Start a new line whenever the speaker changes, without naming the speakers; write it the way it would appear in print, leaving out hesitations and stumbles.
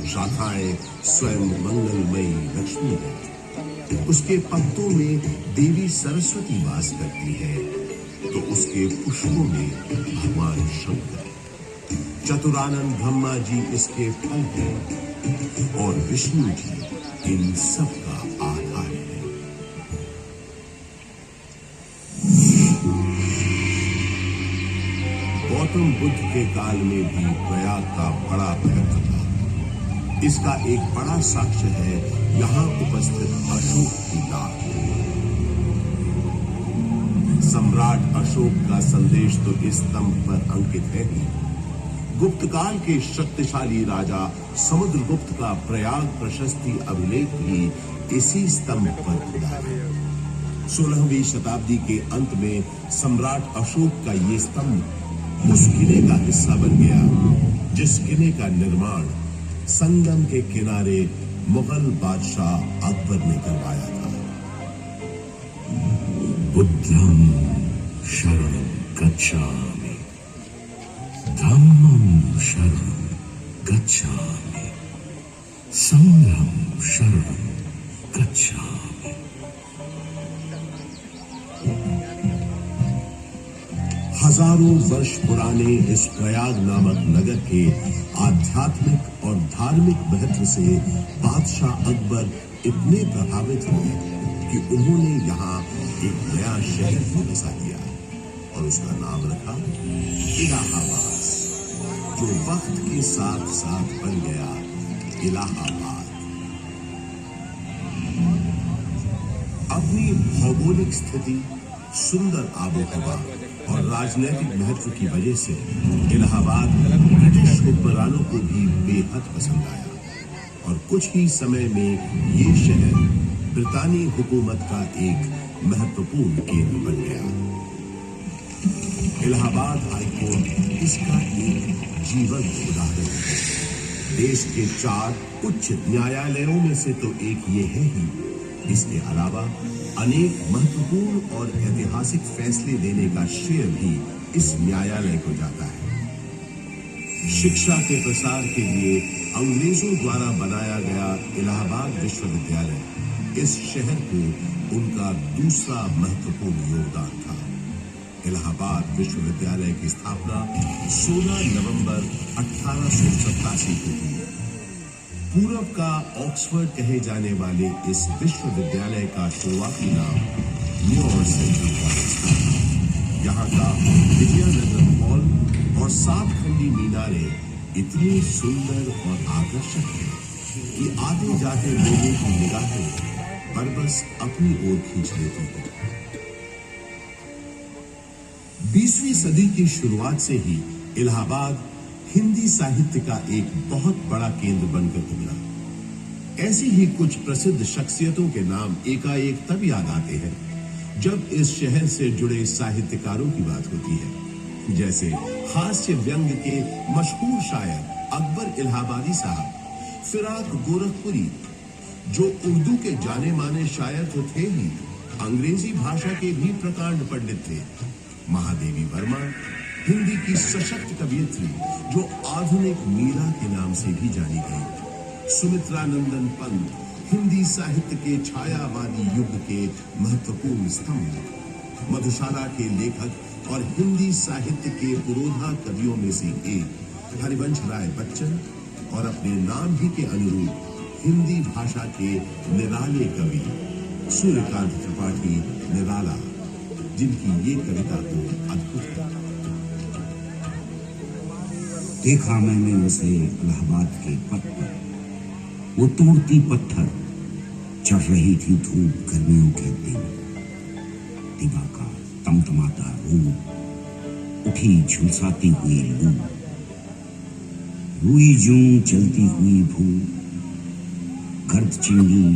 शाखाएं स्वयं मंगलमयी लक्ष्मी है। उसके पत्तों में देवी सरस्वती वास करती है, तो उसके पुष्पों में भगवान शंकर। चतुरानंद ब्रह्मा जी इसके फल हैं और विष्णु जी इन सब का आधार है। गौतम बुद्ध के काल में भी प्रयाग का बड़ा महत्व था। इसका एक बड़ा साक्ष्य है यहाँ उपस्थित अशोक की लाट। सम्राट अशोक का संदेश तो इस स्तंभ पर अंकित है ही। गुप्त काल के शक्तिशाली राजा समुद्रगुप्त का प्रयाग प्रशस्ति अभिलेख भी इसी स्तंभ पर खुदा है। 16वीं शताब्दी के अंत में सम्राट अशोक का ये स्तंभ उस किले का हिस्सा बन गया जिस किले का निर्माण संगम के किनारे मुगल बादशाह अकबर ने करवाया था।
बुद्धं शरणं गच्छामि, धम्मं शरणं गच्छामि, संघं शरणं गच्छामि।
हजारों वर्ष पुराने इस प्रयाग नामक नगर के आध्यात्मिक और धार्मिक महत्व से बादशाह अकबर इतने प्रभावित हुए कि उन्होंने यहाँ एक नया शहर ही बसा दिया और उसका नाम रखा इलाहाबाद, जो वक्त के साथ साथ बन गया इलाहाबाद। अपनी भौगोलिक स्थिति, सुंदर आबोहवा और राजनीतिक महत्व की वजह से इलाहाबाद ब्रिटिश हुक्मरानों को भी बेहद पसंद आया और कुछ ही समय में ये शहर ब्रितानी हुकूमत का एक महत्वपूर्ण केंद्र बन गया। इलाहाबाद हाईकोर्ट इसका एक जीवंत उदाहरण है। देश के 4 उच्च न्यायालयों में से तो एक ये है ही। इसके अलावा अनेक महत्वपूर्ण और ऐतिहासिक फैसले लेने का श्रेय भी इस न्यायालय को जाता है। शिक्षा के प्रसार के लिए अंग्रेजों द्वारा बनाया गया इलाहाबाद विश्वविद्यालय इस शहर को उनका दूसरा महत्वपूर्ण योगदान था। इलाहाबाद विश्वविद्यालय की स्थापना 16 नवंबर 1887 को हुई। पूर्व का ऑक्सफोर्ड कहे जाने वाले इस विश्वविद्यालय का शुरुआती नाम न्यू सेंट्रल कॉलेज था। यहाँ का विजयनगर हॉल और 7 खंडी मीनारें इतनी सुंदर और आकर्षक है कि आते जाते लोगों की निगाहें बरबस अपनी ओर खींच लेती है। 20वीं सदी की शुरुआत से ही इलाहाबाद हिंदी साहित्य का एक बहुत बड़ा केंद्र बनकर उभरा। ऐसी ही कुछ प्रसिद्ध शख्सियतों के नाम एकाएक तब याद आते हैं जब इस शहर से जुड़े साहित्यकारों की बात होती है, जैसे हास्य व्यंग के मशहूर शायर अकबर इलाहाबादी साहब, फिराक गोरखपुरी जो उर्दू के जाने माने शायर तो थे ही, अंग्रेजी भाषा के भी प्रकांड पंडित थे, महादेवी वर्मा हिंदी की सशक्त कवियत्री जो आधुनिक मीरा के नाम से भी जानी गई, सुमित्रा नंदन पंत हिंदी साहित्य के छायावादी युग के महत्वपूर्ण स्तंभ, मधुशाला के लेखक और हिंदी साहित्य के पुरोधा कवियों में से एक हरिवंश राय बच्चन और अपने नाम ही के अनुरूप हिंदी भाषा के निराले कवि सूर्यकांत त्रिपाठी निराला, जिनकी ये कविता तो अद्भुत है।
देखा मैंने उसे इलाहाबाद के पथ पर, वो तोड़ती पत्थर, चढ़ रही थी धूप गर्मियों के दिन। दिवा का तमतमाता रूप, उठी झुलसाती हुई लू, रुई जूं चलती हुई भू, गर्द चिंगी